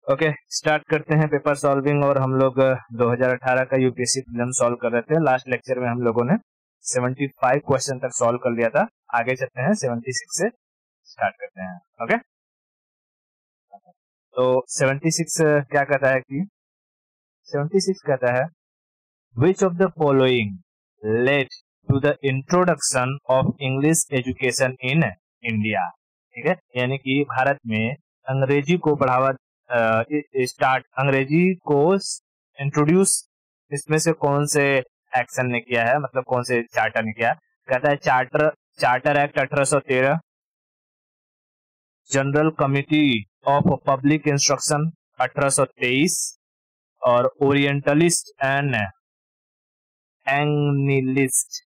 Okay, start करते हैं paper solving. और हम लोग 2018 का यूपीएससी फिल्म सॉल्व कर रहे थे। लास्ट लेक्चर में हम लोगों ने 75 क्वेश्चन तक सॉल्व कर लिया था। आगे चलते हैं 76 से स्टार्ट करते हैं। ओके, तो 76 क्या कहता है कि 76 कहता है which of the following led to the introduction of English education in India. ठीक है, यानी कि भारत में अंग्रेजी को बढ़ावा अंग्रेजी को इंट्रोड्यूस इसमें से कौन से एक्शन ने किया है, मतलब कौन से चार्टर ने किया। कहता है charter act 1813, general committee of public instruction 1823 और ओरिएंटलिस्ट एंड एंग्लिसिस्ट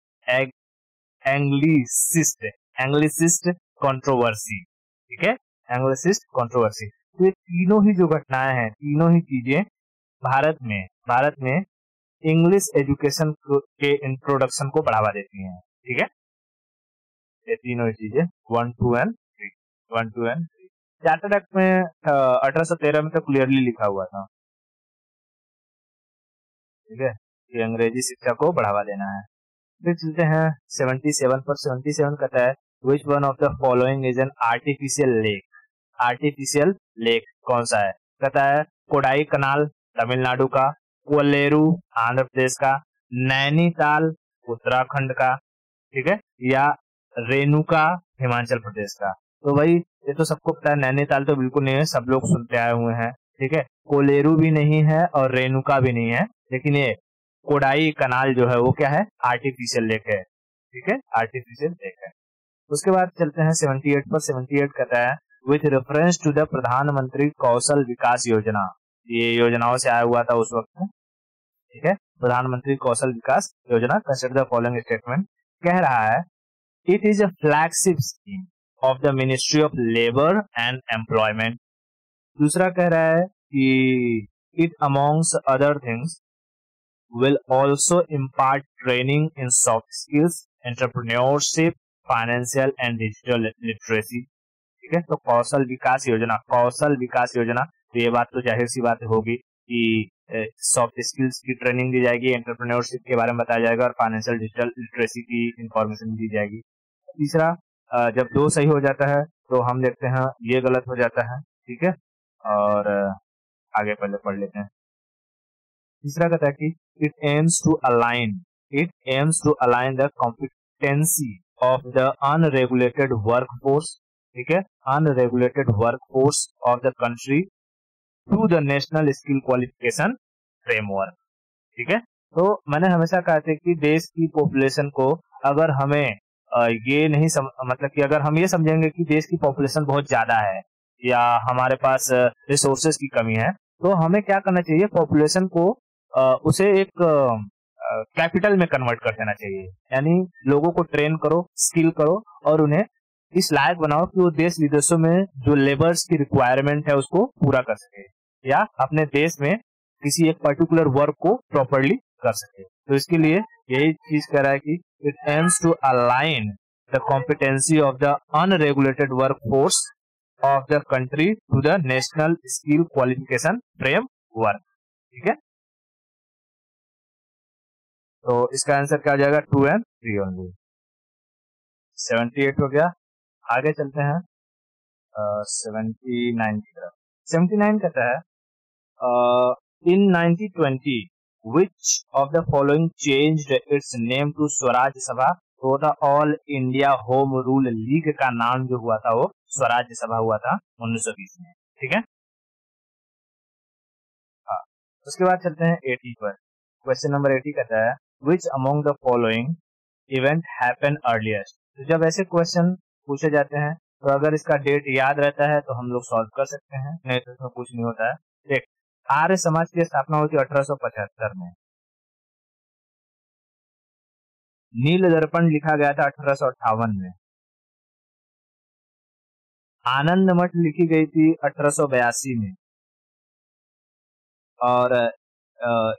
कंट्रोवर्सी। ठीक है, एंग्लिसिस्ट कंट्रोवर्सी। तो ये तीनों ही जो घटनाएं हैं, तीनों ही चीजें भारत में इंग्लिश एजुकेशन के इंट्रोडक्शन को बढ़ावा देती हैं। ठीक है, ये तीनों ही चीजें 1, 2 एंड 3 चार्टर एक्ट में 1813 में तो क्लियरली लिखा हुआ था। ठीक है, कि अंग्रेजी शिक्षा को बढ़ावा देना है। फिर चलते हैं 77 पर। 77 कहता है विच one of the following is an artificial lake. Artificial lake कौन सा है। कहता है कोडाई कनाल तमिलनाडु का, कोलेरू आंध्र प्रदेश का, नैनीताल उत्तराखंड का, ठीक है, या रेणुका हिमाचल प्रदेश का। तो भाई ये तो सबको पता है, नैनीताल तो बिल्कुल नहीं है, सब लोग सुनते आए हुए हैं। ठीक है, कोलेरू भी नहीं है और रेणुका भी नहीं है, लेकिन ये कोडाई कनाल जो है वो क्या है, आर्टिफिशियल लेक है। ठीक है, आर्टिफिशियल लेक है। उसके बाद चलते हैं 78 पर। 78 कहता है विथ रेफरेंस टू द प्रधानमंत्री कौशल विकास योजना। ये योजनाओं से आया हुआ था उस वक्त। ठीक है, प्रधानमंत्री कौशल विकास योजना। Consider the following statement. कह रहा है it is a flagship scheme of the ministry of labour and employment. दूसरा कह रहा है कि it amongst other things will also impart training in soft skills, entrepreneurship, financial and digital literacy। ठीक है, तो कौशल विकास योजना, तो ये बात तो जाहिर सी बात होगी कि सॉफ्ट स्किल्स की ट्रेनिंग दी जाएगी, एंटरप्रेन्योरशिप के बारे में बताया जाएगा और फाइनेंशियल डिजिटल लिटरेसी की इंफॉर्मेशन दी जाएगी। तीसरा, जब दो सही हो जाता है तो हम देखते हैं ये गलत हो जाता है। ठीक है, और आगे पहले पढ़ लेते हैं। तीसरा कहता है कि it aims to align the competency of the unregulated workforce, ठीक है, unregulated workforce of the country to the national skill qualification framework। ठीक है, तो मैंने हमेशा कहा था कि देश की पॉपुलेशन को अगर हमें ये नहीं मतलब कि अगर हम ये समझेंगे कि देश की पॉपुलेशन बहुत ज्यादा है या हमारे पास रिसोर्सेज की कमी है, तो हमें क्या करना चाहिए, पॉपुलेशन को उसे एक कैपिटल में कन्वर्ट कर देना चाहिए। यानी लोगों को ट्रेन करो, स्किल करो और उन्हें इस लायक बनाओ कि वो देश विदेशों में जो लेबर्स की रिक्वायरमेंट है उसको पूरा कर सके या अपने देश में किसी एक पर्टिकुलर वर्क को प्रॉपरली कर सके। तो इसके लिए यही चीज कह रहा है कि it aims to align the competency of the unregulated work force of the country to the national skill qualification framework. ठीक है, तो इसका आंसर क्या हो जाएगा, 2 एंड 3 ओनली। 78 हो गया। आगे चलते हैं 79 की तरफ। 79 कहता है इन 1920 which of the following changed its name to Swaraj सभा। तो था all India home rule league का नाम जो हुआ था वो स्वराज सभा हुआ था 1920 में। ठीक है, हाँ। उसके बाद चलते हैं 80 पर। क्वेश्चन नंबर 80 कहता है which among the following event happened earliest। तो जब ऐसे क्वेश्चन पूछे जाते हैं तो अगर इसका डेट याद रहता है तो हम लोग सॉल्व कर सकते हैं, नहीं तो इसमें कुछ नहीं होता है। देख, आर्य समाज की स्थापना हुई थी 1875 में। नील दर्पण लिखा गया था 1858 में। आनंद मठ लिखी गई थी 1882 में। और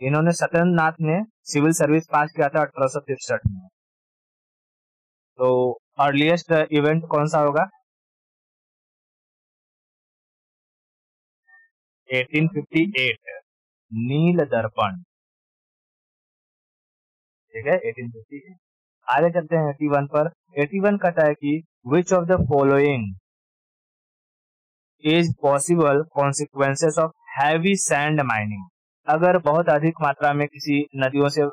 इन्होंने सत्येंद्र नाथ ने सिविल सर्विस पास किया था 1863 में। तो अर्लीस्ट इवेंट कौन सा होगा, 1858 नील दर्पण, ठीक है 1858। आगे चलते हैं 81 पर। 81 कहता है कि which of the following is possible consequences of heavy sand mining. अगर बहुत अधिक मात्रा में किसी नदियों से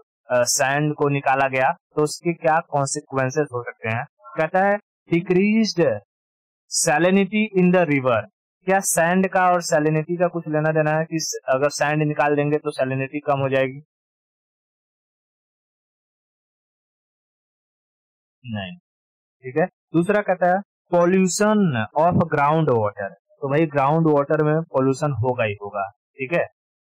सैंड को निकाला गया तो उसके क्या कॉन्सिक्वेंसेस हो सकते हैं। कहता है decreased salinity in the river. क्या सैंड का और सैलिनिटी का कुछ लेना देना है कि अगर सैंड निकाल देंगे तो सैलिनिटी कम हो जाएगी? नहीं, ठीक है। दूसरा कहता है पॉल्यूशन ऑफ ग्राउंड वाटर। तो भाई ग्राउंड वाटर में पॉल्यूशन होगा ही होगा, ठीक है,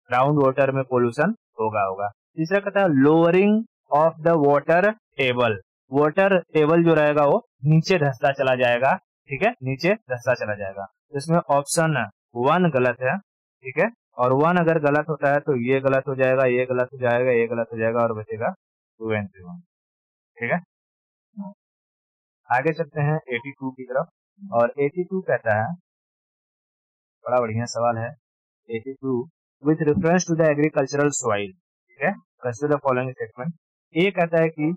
ग्राउंड वाटर में पॉल्यूशन होगा। तीसरा कहता है lowering of the water table. Water table जो रहेगा वो नीचे धंसता चला जाएगा, ठीक है, नीचे धंसता चला जाएगा। तो इसमें ऑप्शन 1 गलत है, ठीक है, और 1 अगर गलत होता है तो ये गलत हो जाएगा, ये गलत हो जाएगा, ये गलत हो जाएगा और बचेगा 2 and 3, ठीक है। आगे चलते हैं 82 की तरफ और 82 कहता है, बड़ा बढ़िया सवाल है 82, with reference to the agricultural soil, ठीक है, consider the following statement. A कहता है कि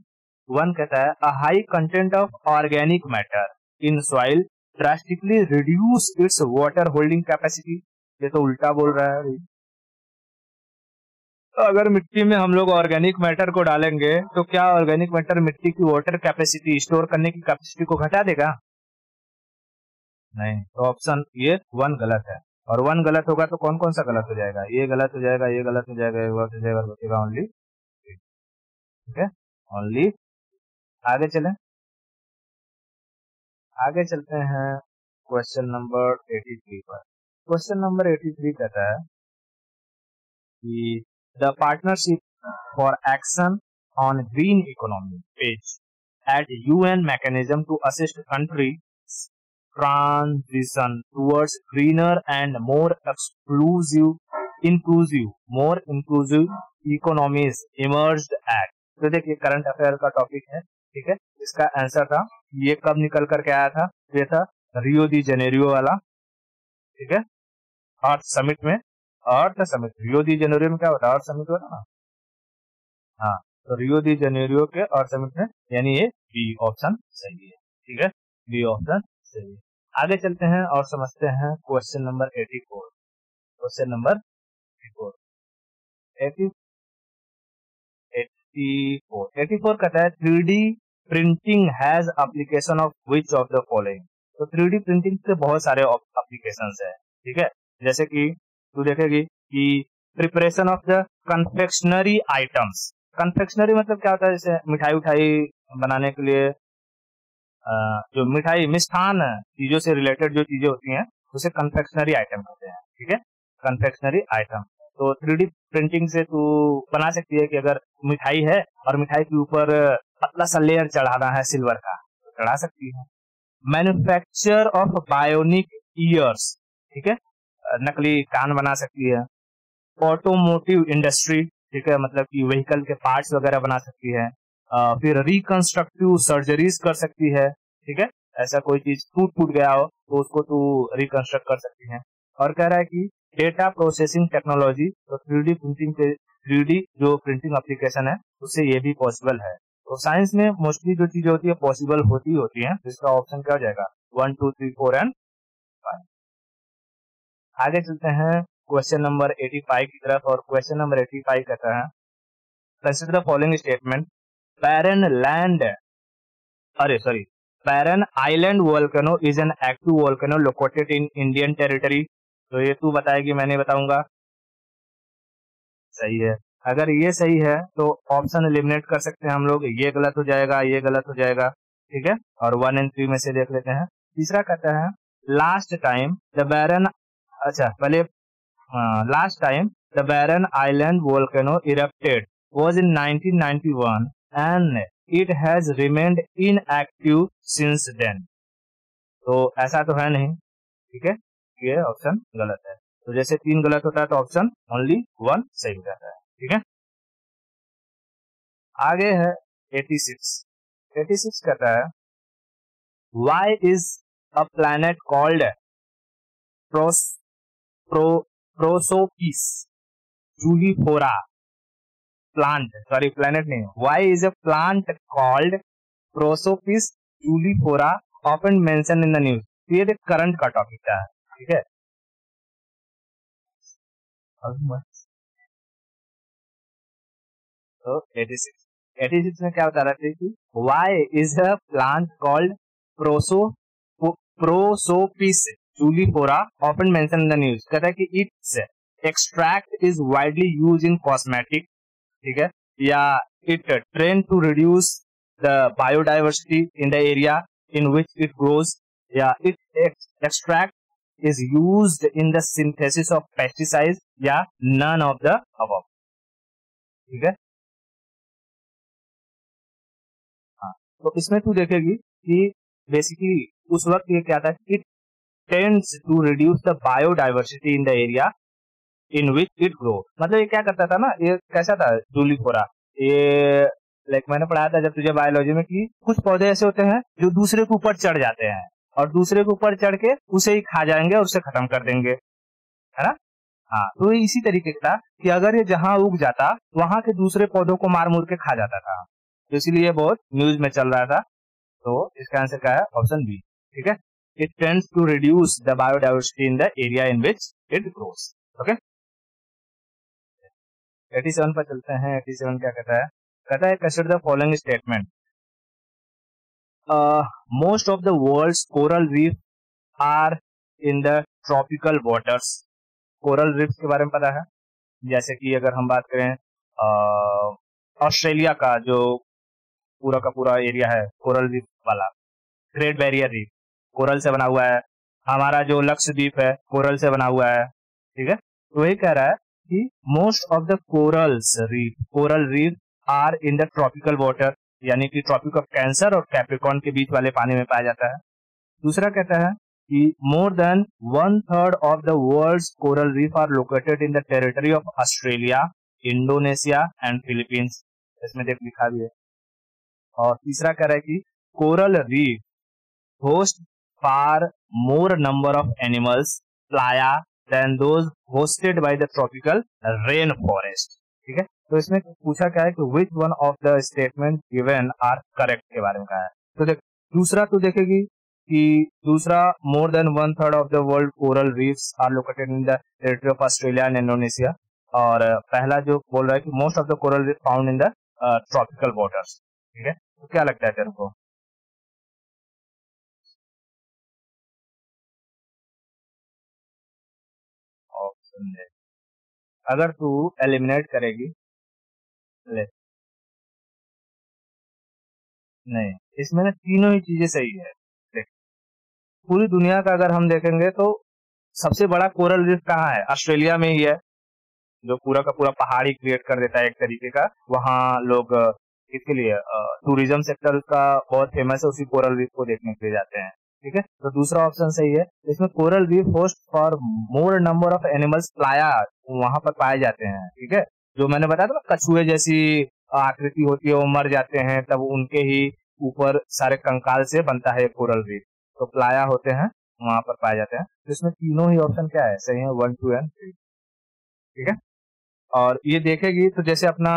1 कहता है a high content of organic matter in soil drastically reduce its water holding capacity. ये तो उल्टा बोल रहा है। तो अगर मिट्टी में हम लोग ऑर्गेनिक मैटर को डालेंगे तो क्या ऑर्गेनिक मैटर मिट्टी की वाटर कैपेसिटी स्टोर करने की कैपेसिटी को घटा देगा? नहीं, तो ऑप्शन ये 1 गलत है। और 1 गलत होगा तो कौन कौन सा गलत हो जाएगा? ये गलत हो जाएगा, ये गलत हो जाएगा, ये गलत हो जाएगा, बचेगा ओनली, ठीक है, ओनली। आगे चलें, आगे चलते हैं क्वेश्चन नंबर 83 पर। क्वेश्चन नंबर 83 कहता है कि the partnership for action on green economy page at UN mechanism to assist countries transition towards greener and more inclusive economies emerged at। तो देखिए करंट अफेयर का टॉपिक है, ठीक है, इसका आंसर था, ये कब निकल करके आया था? ये था रियो दी जेनेरियो वाला, ठीक है, अर्थ समिट में। अर्थ समिट रियो दी जेनेरियो में क्या होता है? अर्थ समिट होता ना, हाँ, तो रियो दी जेनेरियो के अर्थ समिट में, यानी ये बी ऑप्शन सही है, ठीक है, बी ऑप्शन सही है। आगे चलते हैं और समझते हैं क्वेश्चन नंबर 84। क्वेश्चन नंबर 84 कहता है 3D printing has application of which of the following. तो 3D प्रिंटिंग के बहुत सारे एप्लीकेशंस है, ठीक है, जैसे कि तू देखेगी कि preparation of the confectionery items. Confectionery मतलब क्या होता है? जैसे मिठाई उठाई बनाने के लिए जो मिठाई मिष्ठान चीजों से रिलेटेड जो चीजें होती हैं उसे कन्फेक्शनरी आइटम कहते हैं, ठीक है, कन्फेक्शनरी आइटम। तो 3D प्रिंटिंग से तू बना सकती है कि अगर मिठाई है और मिठाई के ऊपर पतला सा लेयर चढ़ाना है सिल्वर का, तो चढ़ा सकती है। मैन्युफैक्चर ऑफ बायोनिक ईयर्स, ठीक है, नकली कान बना सकती है। ऑटोमोटिव इंडस्ट्री, ठीक है, मतलब कि व्हीकल के पार्ट्स वगैरह बना सकती है। फिर रिकंस्ट्रक्टिव सर्जरीज कर सकती है, ठीक है, ऐसा कोई चीज टूट गया हो तो उसको तू रिकंस्ट्रक्ट कर सकती है। और कह रहा है कि डेटा प्रोसेसिंग टेक्नोलॉजी, तो 3D प्रिंटिंग के 3D जो प्रिंटिंग एप्लीकेशन है उससे ये भी पॉसिबल है। तो साइंस में मोस्टली जो चीजें होती है पॉसिबल होती है, जिसका ऑप्शन क्या हो जाएगा? 1, 2, 3, 4 एंड 5। आगे चलते हैं क्वेश्चन नंबर 85 की तरफ और क्वेश्चन नंबर 85 कहता है consider the following statement. Barren island volcano is an active volcano located in Indian territory. तो ये तू बताएगी, मैंने बताऊंगा। सही है। अगर ये सही है तो ऑप्शन एलिमिनेट कर सकते हैं हम लोग, ये गलत हो जाएगा, ये गलत हो जाएगा, ठीक है, और 1 and 3 में से देख लेते हैं। तीसरा कहता है last time the Barren Island volcano erupted was in 1991 and it has remained inactive since then। तो ऐसा तो है नहीं, ठीक है, ये ऑप्शन गलत है। तो जैसे 3 गलत होता है तो ऑप्शन ओनली 1 सही हो जाता है, ठीक है। आगे है 86 कहता है why is a planet called Prosopis juliflora plant, sorry planet नहीं, why is a plant called Prosopis juliflora often mention in the news? ये एक करंट का टॉपिक था, ठीक है। तो 86 में क्या बता रहे थे कि why is a plant called Prosopis juliflora often mention in the news? कहता है कि it's extract is widely use in cosmetic, ठीक है, या it trend to reduce the biodiversity in the area in which it grows, या it extract is used in the synthesis of pesticides, या none of the above, ठीक है। हाँ, तो इसमें तू देखेगी कि बेसिकली उस वक्त ये क्या था, it tends to reduce the biodiversity in the area in which it grow. मतलब ये क्या करता था ना, ये कैसा था जूलीफोरा, ये लाइक मैंने पढ़ाया था जब तुझे बायोलॉजी में कि कुछ पौधे ऐसे होते हैं जो दूसरे के ऊपर चढ़ जाते हैं और दूसरे के ऊपर चढ़ के उसे ही खा जाएंगे और उसे खत्म कर देंगे, है ना। हाँ, तो ये इसी तरीके का था कि अगर ये जहां उग जाता वहां के दूसरे पौधों को मार मुर के खा जाता था, तो इसीलिए बहुत न्यूज में चल रहा था। तो इसका आंसर क्या है, ऑप्शन बी, ठीक है। It tends to reduce the biodiversity in the area in which it grows, okay. 87 पर चलते हैं। 87 क्या कहता है, कहता है consider the following statement, most of the world's coral reef are in the tropical waters। Coral riffs के बारे में पता है, जैसे कि अगर हम बात करें ऑस्ट्रेलिया का जो पूरा का पूरा एरिया है कोरल रिफ वाला, ग्रेट बैरियर रीफ कोरल से बना हुआ है, हमारा जो लक्षद्वीप है कोरल से बना हुआ है, ठीक है। तो वही कह रहा है कि most of the coral reef are in the tropical water, यानी कि ट्रॉपिक ऑफ कैंसर और कैप्रिकॉर्न के बीच वाले पानी में पाया जाता है। दूसरा कहता है कि more than 1/3 of the world's coral reef are located in the territory of Australia, Indonesia and Philippines, इसमें देख लिखा भी है। और तीसरा कह रहा है कि coral reef host far more number of animals phyla than those hosted by the tropical rain forest, ठीक है। तो इसमें पूछा क्या है कि which one of the statement given are correct के बारे में कहा है। तो देख दूसरा तो देखेगी कि दूसरा more than 1/3 of the world coral reefs are located in the territory of Australia and Indonesia, और पहला जो बोल रहा है कि most of the coral reef found in the tropical waters, ठीक है। तो क्या लगता है तेरे को? ऑप्शन दे, अगर तू एलिमिनेट करेगी, ले नहीं, इसमें ना तीनों ही चीजें सही है। देख पूरी दुनिया का अगर हम देखेंगे तो सबसे बड़ा कोरल रीफ कहाँ है, ऑस्ट्रेलिया में ही है, जो पूरा का पूरा पहाड़ी क्रिएट कर देता है एक तरीके का। वहाँ लोग इसके लिए टूरिज्म सेक्टर उसका बहुत फेमस है, उसी कोरल रीफ को देखने के लिए जाते हैं, ठीक है। तो दूसरा ऑप्शन सही है। इसमें coral reef host for more number of animals Playa, वहां पर पाए जाते हैं, ठीक है। जो मैंने बताया था ना, कछुए जैसी आकृति होती है, वो मर जाते हैं तब उनके ही ऊपर सारे कंकाल से बनता है कोरल रीफ, तो प्लाया होते हैं, वहां पर पाए जाते हैं। तो इसमें तीनों ही ऑप्शन क्या है, सही है, 1, 2 एंड 3, ठीक है। और ये देखेगी तो जैसे अपना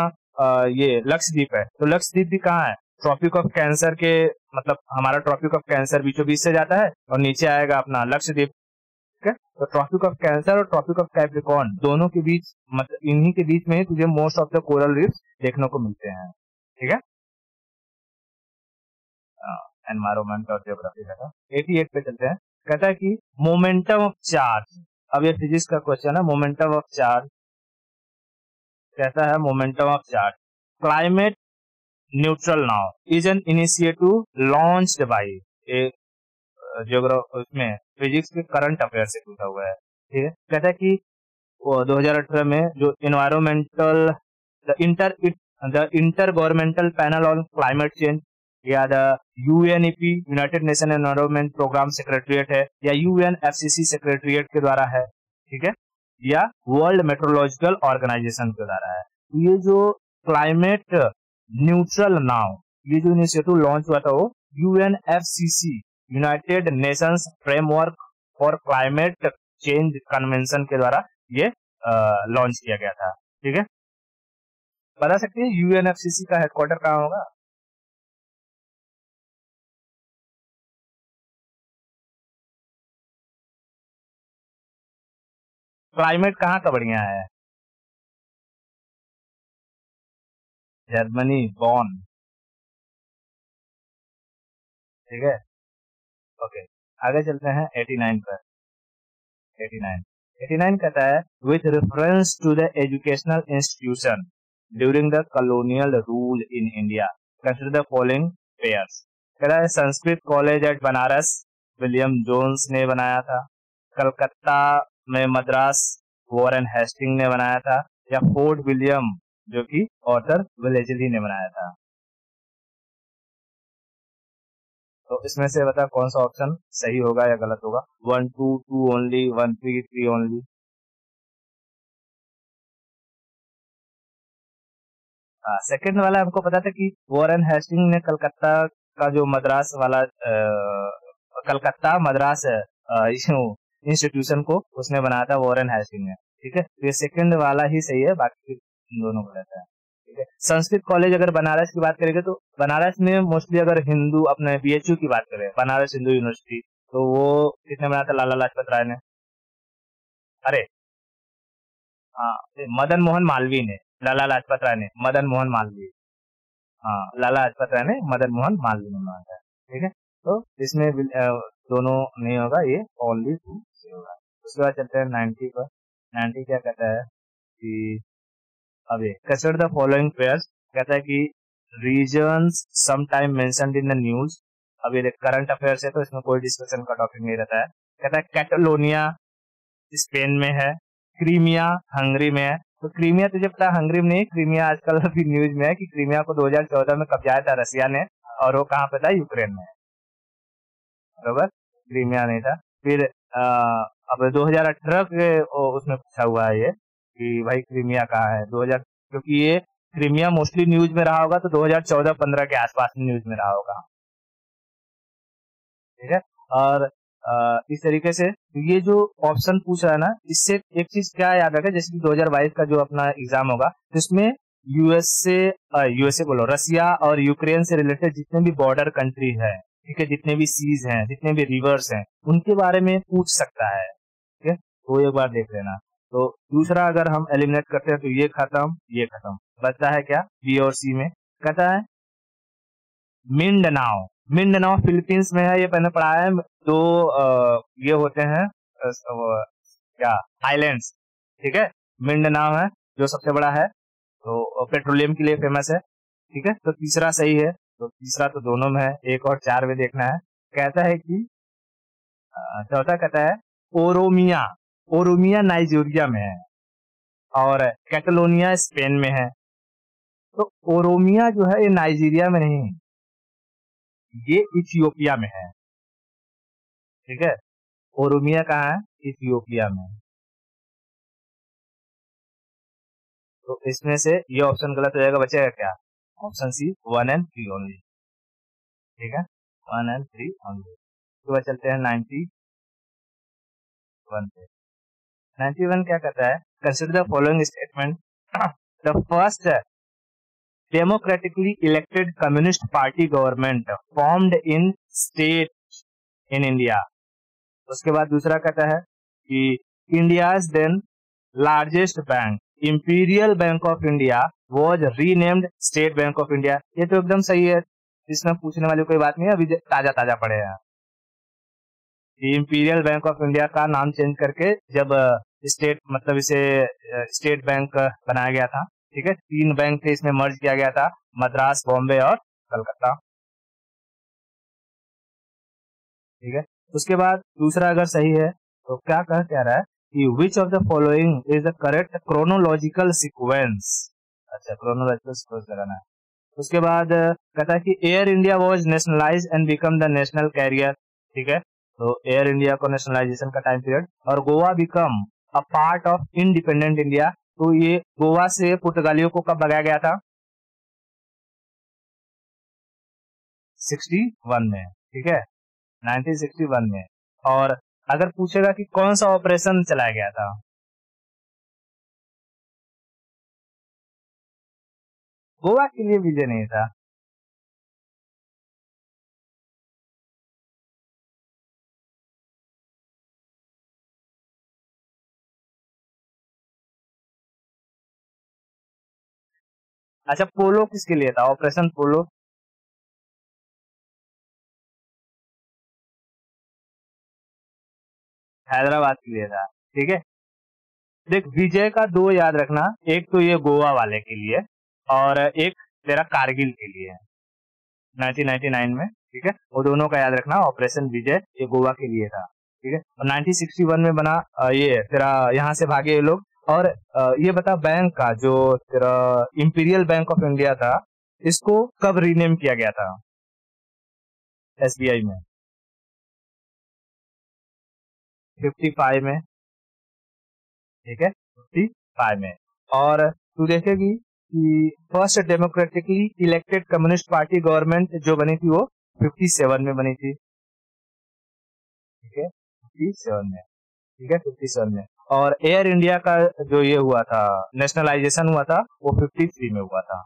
ये लक्षद्वीप है, तो लक्षद्वीप भी कहाँ है, ट्रॉपिक ऑफ कैंसर के, मतलब हमारा ट्रॉपिक ऑफ कैंसर बीचों बीच से जाता है और नीचे आएगा अपना लक्षद्वीप, ठीक है। तो ट्रॉपिक ऑफ कैंसर और ट्रॉपिक ऑफ कैप्रिकॉर्न दोनों के बीच, मतलब इन्हीं के बीच में ही तुझे most of the coral reefs देखने को मिलते हैं, ठीक है। एनवायरमेंट और ज्योग्राफी का 88 पे चलते हैं। कहता है कि मोमेंटम ऑफ चार्ज, अब ये फिजिक्स का क्वेश्चन है, मोमेंटम ऑफ चार्ज कहता है, momentum of charge climate neutral now is an initiative launched by उसमें फिजिक्स के करंट अफेयर से पूछा हुआ है, ठीक है। कहता है कि 2018 में जो environmental the intergovernmental panel on climate change, या the UNEP United Nation environment programme secretariat है, या यूएनएफसीसी सेक्रेटरिएट के द्वारा है, ठीक है, या वर्ल्ड मेट्रोलॉजिकल ऑर्गेनाइजेशन के द्वारा है। ये जो क्लाइमेट न्यूट्रल नाउ, ये जो इनिशिएटिव लॉन्च हुआ था वो UNFCCC United Nations framework for climate change convention के द्वारा ये लॉन्च किया गया था। ठीक है, बता सकते हैं यूएनएफसीसी का हेडक्वार्टर कहाँ होगा? क्लाइमेट कहाँ का बढ़िया है? जर्मनी, बॉन। ठीक है, ओके, आगे चलते हैं 89 पर। 89 89 कहता है with reference to the educational institution during the colonial rule in India consider the following pairs. कह रहा है Sanskrit college at Banaras William Jones ने बनाया था, कलकत्ता में मद्रास वॉरेन हेस्टिंग ने बनाया था, या फोर्ट विलियम जो कि ऑर्थर विलेजली ने बनाया था। तो इसमें से बता कौन सा ऑप्शन सही होगा या गलत होगा? 1 2 2 ओनली, 1 3 3 ओनली। सेकंड वाला हमको पता था कि वॉरेन हेस्टिंग ने कलकत्ता का जो मद्रास वाला कलकत्ता मद्रास इंस्टीट्यूशन को उसने बनाया था वॉरेन हेस्टिंग ने। ठीक है, तो ये सेकंड वाला ही सही है, बाकी दोनों गलत है। ठीक है, संस्कृत कॉलेज अगर बनारस की बात करेंगे तो बनारस में मोस्टली अगर हिंदू अपने बीएचयू की बात करें, बनारस हिंदू यूनिवर्सिटी, तो वो किसने बनाया था? लाला लाजपत राय ने। अरे हाँ, मदन मोहन मालवीय ने, लाला लाजपत राय ने, मदन मोहन मालवीय। हाँ, लाला लाजपत राय ने, मदन मोहन मालवीय ने बनाया था। ठीक है, तो इसमें दोनों नहीं होगा, ये ओनली टू से होगा। उसके बाद चलते हैं 90 पर। 90 क्या कहता है कि अभी कंसिडर द फॉलोइंग पेयर्स। कहता है कि regions sometime mentioned in the news. अब ये करंट अफेयर्स है तो इसमें कोई डिस्कशन का टॉपिक नहीं रहता है। कहता है कैटलोनिया स्पेन में है, क्रीमिया हंगरी में है। तो क्रीमिया तुझे पता है हंगरी में नहीं, क्रीमिया आजकल अभी न्यूज में है कि क्रीमिया को 2014 में कब्जाया था रसिया ने, और वो कहाँ पे था? यूक्रेन में। बरोबर, क्रीमिया नहीं था। फिर अब 2018 के उसमें पूछा हुआ है ये कि भाई क्रीमिया कहाँ है? 2000, क्योंकि ये क्रीमिया मोस्टली न्यूज में रहा होगा तो 2014-15 के आसपास न्यूज में रहा होगा। ठीक है, और इस तरीके से ये जो ऑप्शन पूछ रहा है ना, इससे एक चीज क्या याद रखा, जैसे कि 2022 का जो अपना एग्जाम होगा जिसमें यूएसए बोलो, रसिया और यूक्रेन से रिलेटेड जितने भी बॉर्डर कंट्री है, ठीक है, जितने भी सीज हैं, जितने भी रिवर्स हैं, उनके बारे में पूछ सकता है। ठीक है, तो एक बार देख लेना। तो दूसरा अगर हम एलिमिनेट करते हैं तो ये खत्म, ये खत्म, बचता है क्या? बी और सी में। कहता है मिंडनाओ। मिंडनाओ फिलीपींस में है, ये मैंने पढ़ा है। दो ये होते हैं क्या, आइलैंड्स। ठीक है, मिंडनाओ है जो सबसे बड़ा है, तो पेट्रोलियम के लिए फेमस है। ठीक है, तो तीसरा सही है, तो तीसरा तो दोनों में है, एक और चार में देखना है। कहता है कि चौथा कहता है ओरोमिया। ओरोमिया नाइजीरिया में है और कैटलोनिया स्पेन में है। तो ओरोमिया जो है ये नाइजीरिया में नहीं, ये इथियोपिया में है। ठीक है, ओरोमिया कहाँ है? इथियोपिया में। तो इसमें से ये ऑप्शन गलत हो जाएगा, बचेगा क्या? Option C 1 and 3 only. ठीक है, 1 and 3 ओनली। तो चलते हैं 91 पे। 91 क्या कहता है? Consider the following statement. The first democratically elected communist party government formed in state in India. उसके बाद दूसरा कहता है कि India's then largest bank Imperial Bank of India was renamed State Bank of India. ये तो एकदम सही है, इसमें पूछने वाली कोई बात नहीं है, अभी ताजा ताजा पढ़े हैं। इंपीरियल बैंक ऑफ इंडिया का नाम चेंज करके जब स्टेट मतलब इसे स्टेट बैंक बनाया गया था। ठीक है, 3 बैंक थे, इसमें मर्ज किया गया था, मद्रास, बॉम्बे और कलकत्ता। ठीक है, उसके बाद दूसरा अगर सही है तो क्या कह रहा है कि which of the following is the correct chronological sequence. अच्छा, क्रोनोलॉजिकल सीक्वेंस लगाना है। उसके बाद कहता है कि Air India was nationalised and become the national carrier. ठीक है, तो एयर इंडिया को नेशनलाइजेशन का टाइम पीरियड, और Goa become a part of independent India. तो ये गोवा से पुर्तगालियों को कब भगाया गया था? 61 में। ठीक है, 1961 में। और अगर पूछेगा कि कौन सा ऑपरेशन चलाया गया था, गोवा के लिए विजय नहीं था। अच्छा, पोलो किसके लिए था? ऑपरेशन पोलो हैदराबाद के लिए था। ठीक है, देख विजय का दो याद रखना, एक तो ये गोवा वाले के लिए और एक तेरा कारगिल के लिए है 1999 में। ठीक है, वो दोनों का याद रखना। ऑपरेशन विजय ये गोवा के लिए था। ठीक है, और 1961 में बना ये तेरा यहाँ से भागे ये लोग। और ये बता, बैंक का जो तेरा इंपीरियल बैंक ऑफ इंडिया था, इसको कब रीनेम किया गया था एसबीआई में? 55 में। ठीक है, 55 में। और तू देखेगी कि first democratically elected communist party government जो बनी थी वो 57 में बनी थी। ठीक है, 57 में। ठीक है, 57 में। और एयर इंडिया का जो ये हुआ था, नेशनलाइजेशन हुआ था, वो 53 में हुआ था।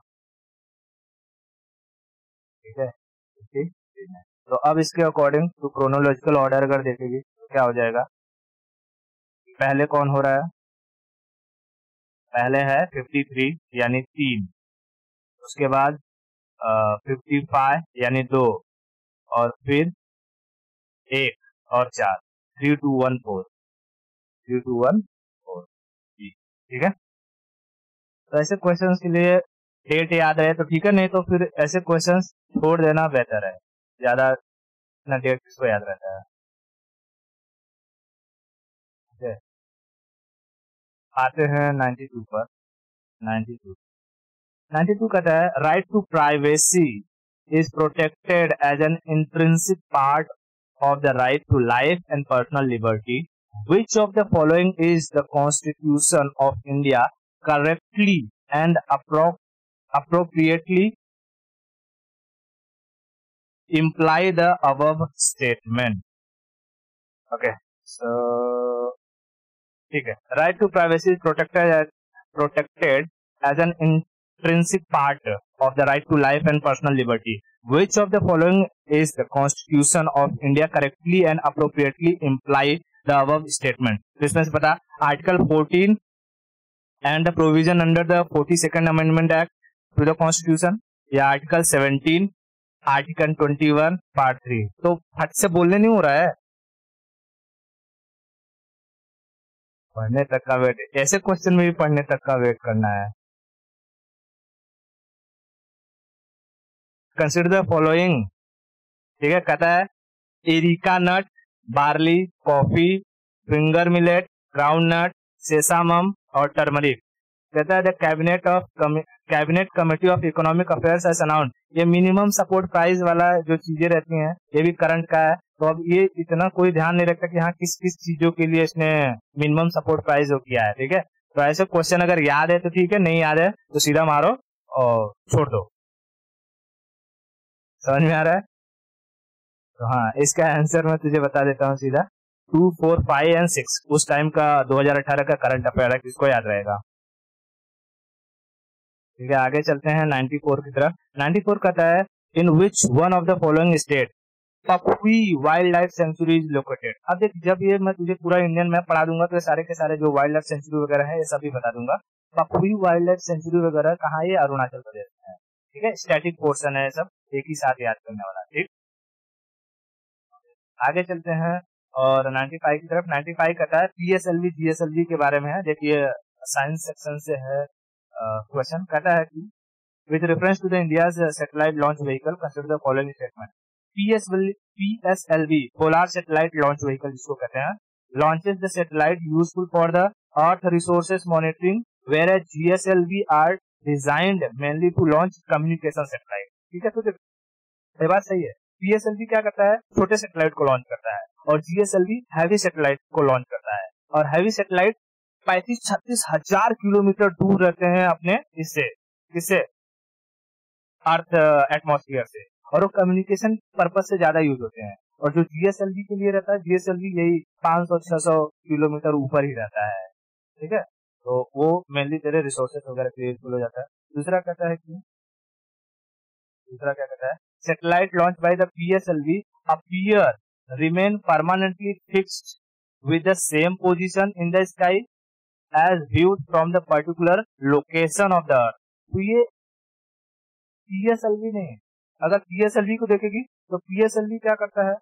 ठीक है, 53 में। तो अब इसके अकॉर्डिंग टू क्रोनोलॉजिकल ऑर्डर अगर देखेगी तो क्या हो जाएगा? पहले कौन हो रहा है? पहले है 53 यानी 3, उसके बाद 55 यानी 2, और फिर 1 और 4, 3214, 3214 जी। ठीक है, तो ऐसे क्वेश्चंस के लिए डेट याद रहे तो ठीक है, नहीं तो फिर ऐसे क्वेश्चंस छोड़ देना बेहतर है। ज्यादा ना डेट किसको याद रहता है। ठीक है, आते हैं 92 पर। 92 92 कहता है right to privacy is protected as an intrinsic part of the right to life and personal liberty. Which of the following is the Constitution of India correctly and appropriately imply the above statement? Okay, so ठीक है, right to privacy is protected as an intrinsic part of the right to life and personal liberty. Which of the following is the Constitution of India correctly and appropriately imply the above statement? तो इसमें से पता, article 14 and the provision under the 42nd Amendment Act to the Constitution, या article 17, article 21 part 3। तो फट से बोलने नहीं हो रहा है, पढ़ने तक का वेट। ऐसे क्वेश्चन में भी पढ़ने तक का वेट करना है। Consider the following. ठीक है, कहता है areca nut, barley, coffee, finger millet, groundnut, sesamum और टर्मरिक। कहता है the cabinet committee of economic affairs has announced. ये मिनिमम सपोर्ट प्राइस वाला जो चीजें रहती हैं, ये भी करंट का है। तो अब ये इतना कोई ध्यान नहीं रखता कि हाँ किस किस चीजों के लिए इसने मिनिमम सपोर्ट प्राइस हो किया है। ठीक है, तो ऐसे क्वेश्चन अगर याद है तो ठीक है, नहीं याद है तो सीधा मारो और छोड़ दो। समझ में आ रहा है? तो हाँ, इसका आंसर मैं तुझे बता देता हूँ सीधा, 2, 4, 5 एंड 6 उस टाइम का 2018 का करंट अफेयर है, किसको याद रहेगा। ठीक है, आगे चलते हैं 94 की तरफ। 94 कहता है in which one of the following state Pakhui wildlife sanctuary is located. अब देख, जब ये मैं तुझे पूरा इंडियन मैप पढ़ा दूंगा तो ये सारे के सारे जो वाइल्ड लाइफ सेंचुरी वगैरह है ये सभी बता दूंगा। पखुई वाइल्ड लाइफ सेंचुरी वगैरह कहाँ है? ये अरुणाचल प्रदेश में है। ठीक है, स्टैटिक पोर्शन है, सब एक ही साथ याद करने वाला। ठीक, आगे चलते हैं और 95 की तरफ। 95 कहता है पीएसएलवी जीएसएलवी के बारे में है। देखिए साइंस सेक्शन से है क्वेश्चन। कहता है कि with reference to the India's satellite launch vehicle consider the following statement. PSLV polar satellite launch vehicle जिसको कहते हैं, launches the satellite useful for the earth resources monitoring, whereas GSLV are designed mainly to launch communication satellite. ठीक है, तो ये बात सही है। पीएसएलवी क्या करता है? छोटे सैटेलाइट को लॉन्च करता है, और जीएसएलवी हैवी सैटेलाइट को लॉन्च करता है। और हैवी सैटेलाइट 35-36 हजार किलोमीटर दूर रहते हैं अपने इससे अर्थ एटमॉस्फेयर से, और वो कम्युनिकेशन पर्पज से ज्यादा यूज होते हैं। और जो जीएसएलवी के लिए रहता है, जीएसएलवी यही 500-600 किलोमीटर ऊपर ही रहता है। ठीक है, तो वो मेनली तेरे रिसोर्सेज वगैरह के लिए यूजफुल हो जाता है। दूसरा कहता है कि दूसरा क्या कहता है, satellite launch by the PSLV appear remain permanently fixed with the same position in the sky as viewed from the particular location of the earth। तो ये पीएसएलवी नहीं, अगर पीएसएलवी को देखेगी तो पीएसएलवी क्या करता है,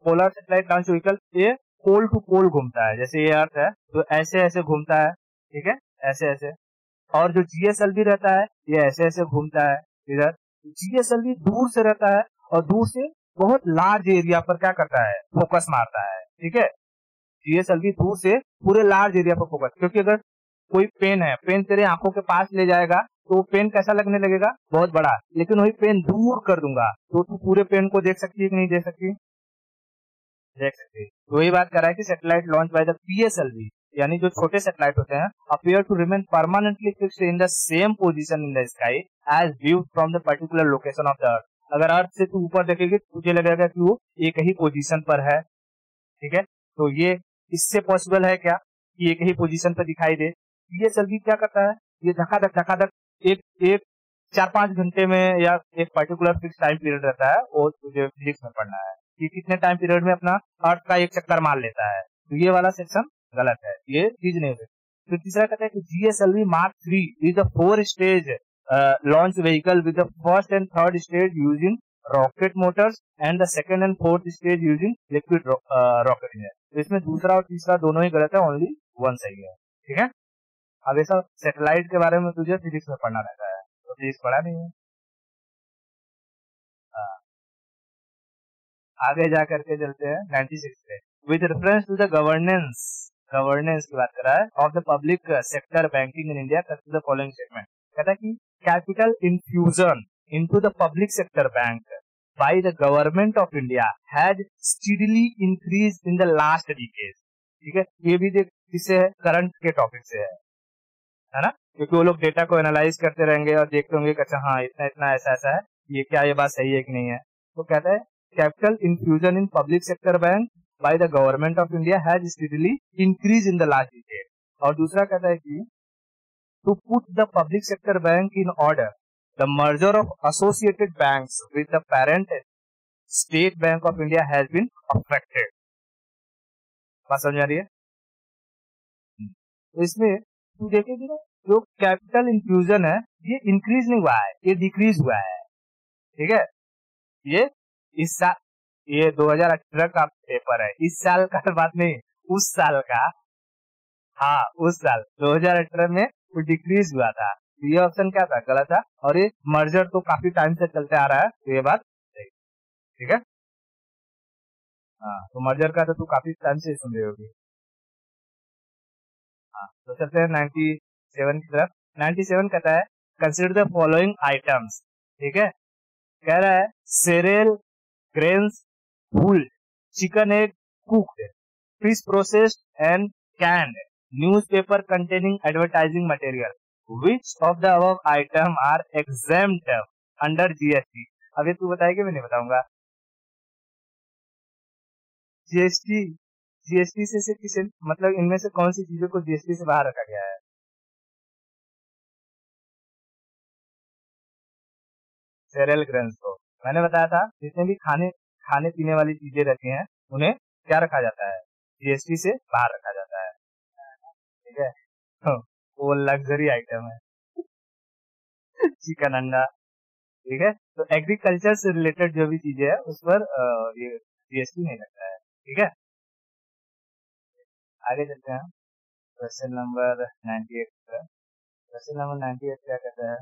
पोलर सैटेलाइट लॉन्च व्हीकल, ये पोल टू पोल घूमता है, जैसे ये अर्थ है तो ऐसे ऐसे घूमता है, ठीक है, ऐसे ऐसे। और जो जीएसएलवी रहता है ये ऐसे ऐसे घूमता है इधर। जीएसएलवी दूर से रहता है और दूर से बहुत लार्ज एरिया पर क्या करता है, फोकस मारता है, ठीक है। जीएसएलवी दूर से पूरे लार्ज एरिया पर फोकस, क्योंकि अगर कोई पेन है, पेन तेरे आंखों के पास ले जाएगा तो पेन कैसा लगने लगेगा, बहुत बड़ा, लेकिन वही पेन दूर कर दूंगा तो तू पूरे पेन को देख सकती है कि नहीं देख सकती, देख सकती है। तो वही बात कर रहा है कि satellite launch by the PSLV, यानी जो छोटे सैटेलाइट होते हैं, appear to remain permanently fixed in the same position in the sky as view from the particular location of the earth. अगर अर्थ से तू ऊपर देखेगी तुझे लगेगा कि वो एक ही पोजीशन पर है, ठीक है। तो ये इससे पॉसिबल है क्या कि एक ही पोजीशन पर दिखाई दे। पीएसएलवी क्या करता है, ये धकाधक एक एक 4-5 घंटे में या एक पर्टिकुलर फिक्स टाइम पीरियड रहता है, वो तुझे फिजिक्स में पढ़ना है कि कितने टाइम पीरियड में अपना अर्थ का एक चक्कर मार लेता है। तो ये वाला सेक्शन गलत है, ये चीज नहीं होती। फिर तीसरा कहता है कि GSLV mark 3 is a 4 stage launch vehicle with the first and third stage using rocket Motors and the second and fourth stage using liquid rocket engine. तो इसमें दूसरा और तीसरा दोनों ही गलत है, ओनली वन सही है, ठीक है। अब ऐसा सैटेलाइट के बारे में तुझे फिजिक्स में पढ़ना रहता है, तो फिजिक्स पढ़ा नहीं है। हाँ, आगे जा करके चलते हैं 96 पे, with reference to the governance की बात कर रहा है of the public sector banking in India, the following statement. कहता है कि capital infusion into the public sector bank by the government of India had steadily increased in the last decade। ठीक है, ये भी देख किससे है, करंट के टॉपिक से है ना, क्योंकि वो लोग डेटा को एनालाइज करते रहेंगे और देखते होंगे कि अच्छा हाँ इतना इतना ऐसा ऐसा है, ये क्या ये बात सही है कि नहीं है। तो कहता है capital infusion in public sector bank by the government of India has steadily increase in the last decade. और दूसरा कहता है कि to put the public sector bank in order the merger of associated banks with the parent State Bank of India has been affected। बात समझ आ रही है? तो इसमें तू देखेगी ना, जो कैपिटल इंफ्यूजन है ये इंक्रीज नहीं हुआ है, ये डिक्रीज हुआ है, ठीक है। ये इस साल, ये 2018 का पेपर है, इस साल का बात नहीं, उस साल का, हाँ उस साल 2018 में वो डिक्रीज हुआ था। तो ये ऑप्शन क्या था, गलत था। और ये मर्जर तो काफी टाइम से चलते आ रहा है, तो ये बात सही, ठीक है। हाँ, तो मर्जर का तो तू काफी टाइम से सुन रही होगी। हाँ, तो चलते हैं 97 की तरफ। 97 कहता है कंसिडर द फॉलोइंग आइटम्स, ठीक है। कह रहा है सेरेल, ग्रेन्स, फूल, chicken egg cooked, fish processed and canned, newspaper containing advertising material, which of the above item are exempt under GST। अब ये तू बताएगी, मैं नहीं बताऊंगा। जीएसटी, जीएसटी से किसे मतलब, इनमें से कौन सी चीजों को जीएसटी से बाहर रखा गया है? सेरेल ग्रेन्स को मैंने बताया था, जितने भी खाने पीने वाली चीजें रहती हैं उन्हें क्या रखा जाता है, जीएसटी से बाहर रखा जाता है, ठीक है। तो वो लग्जरी आइटम है चिकन, अंडा, ठीक है। तो एग्रीकल्चर से रिलेटेड जो भी चीजें है उस पर ये जीएसटी नहीं लगता है, ठीक है। आगे चलते हैं क्वेश्चन नंबर 98 पर। क्वेश्चन नंबर 98 क्या कहता है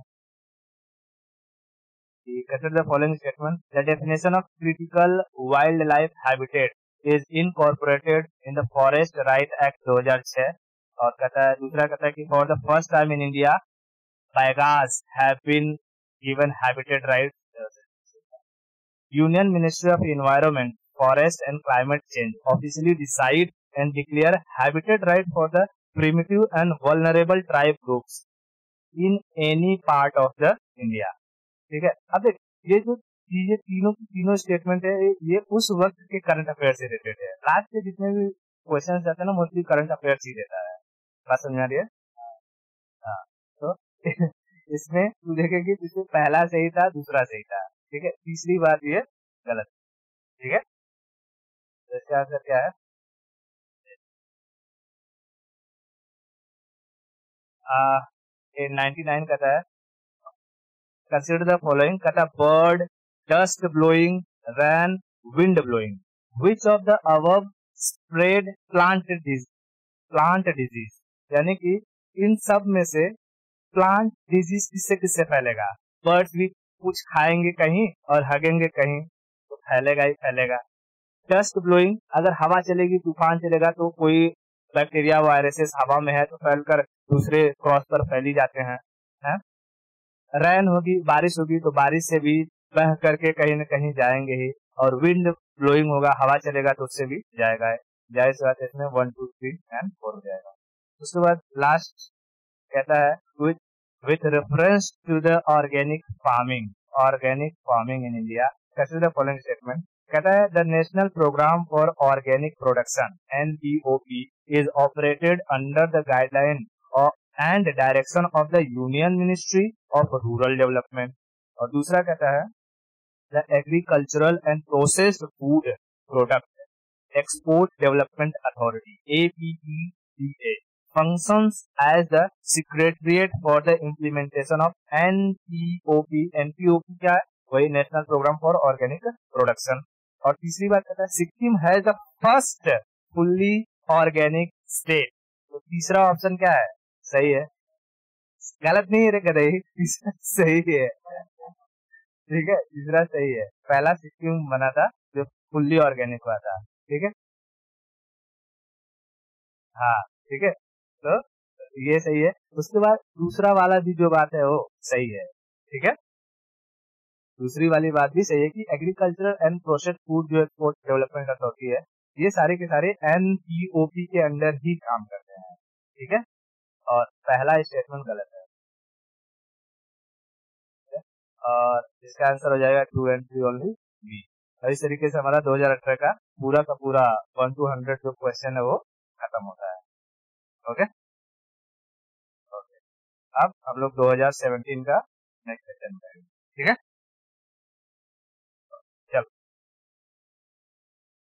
कि consider the following statement, the definition of critical wild life habitat is incorporated in the forest right act 2006। और कहता है, दूसरा कहता है कि for the first time in India tigers have been given habitat rights. Union Ministry of Environment, Forest and Climate Change officially decide and declare habitat right for the primitive and vulnerable tribe groups in any part of the India। ठीक है। अब देख, ये जो चीजें तीनों की तीनों स्टेटमेंट है, ये उस वक्त के करंट अफेयर से रिलेटेड है। लास्ट के जितने भी क्वेश्चन आते हैं ना, मोस्टली करंट अफेयर ही रहता है। बात समझ आ रही है? हाँ, तो इसमें तू देखेगी इसमें पहला सही था, दूसरा सही था, ठीक है, तीसरी बात ये गलत, ठीक है। तो इसका आंसर क्या है? आ, 99 कहता है कंसिडर द फॉलोइंग, कहता bird, dust blowing, rain, wind blowing, which of the above spread plant disease, यानी कि इन सब में से प्लांट डिजीज किससे किससे फैलेगा? बर्ड्स भी कुछ खाएंगे कहीं और हगेंगे कहीं, तो फैलेगा ही फैलेगा। डस्ट ब्लोइंग, अगर हवा चलेगी, तूफान चलेगा, तो कोई बैक्टीरिया वायरसेस हवा में है तो फैलकर दूसरे क्रॉस पर फैली जाते हैं, है? रैन होगी, बारिश होगी, तो बारिश से भी बह करके कहीं न कहीं जाएंगे ही। और विंड ब्लोइंग होगा, हवा चलेगा तो उससे भी जाएगा। जाहिर सी बात है, इसमें 1 2 3 एंड 4 हो जाएगा। उसके बाद लास्ट कहता है with reference to the organic farming in India, consider the following statement। कहता है the National Program for Organic Production (NPOP) is operated under the guideline and direction of the Union Ministry of Rural Development। और दूसरा कहता है the Agricultural and Processed Food Product Export Development Authority (APEDA) functions as the secretariat for the implementation of NPOP। NPOP क्या है? वही national programme for organic production. और तीसरी बात कहता है Sikkim has the first fully organic state. तो तीसरा ऑप्शन क्या है? सही है, गलत नहीं है कहते, तीसरा सही है, ठीक है, तीसरा सही है। पहला सिक्किम बना था जो फुल्ली ऑर्गेनिक हुआ था, ठीक है, हाँ, ठीक है, तो ये सही है। उसके बाद दूसरा वाला भी जो बात है वो सही है, ठीक है, दूसरी वाली बात भी सही है कि एग्रीकल्चरल एंड प्रोसेस्ड फूड जो एक्सपोर्ट डेवलपमेंट अथॉरिटी है, ये सारे के सारे एनपीओपी के अंडर ही काम करते हैं, ठीक है। और पहला स्टेटमेंट गलत है, ठीक है? और इसका आंसर हो जाएगा 2 and 3 ओनली बी। और इस तरीके से हमारा 2018 का पूरा 1 to 100 जो क्वेश्चन है वो खत्म होता है। ओके, ओके, अब हम लोग 2017 का नेक्स्ट सेशन करेंगे, ठीक है।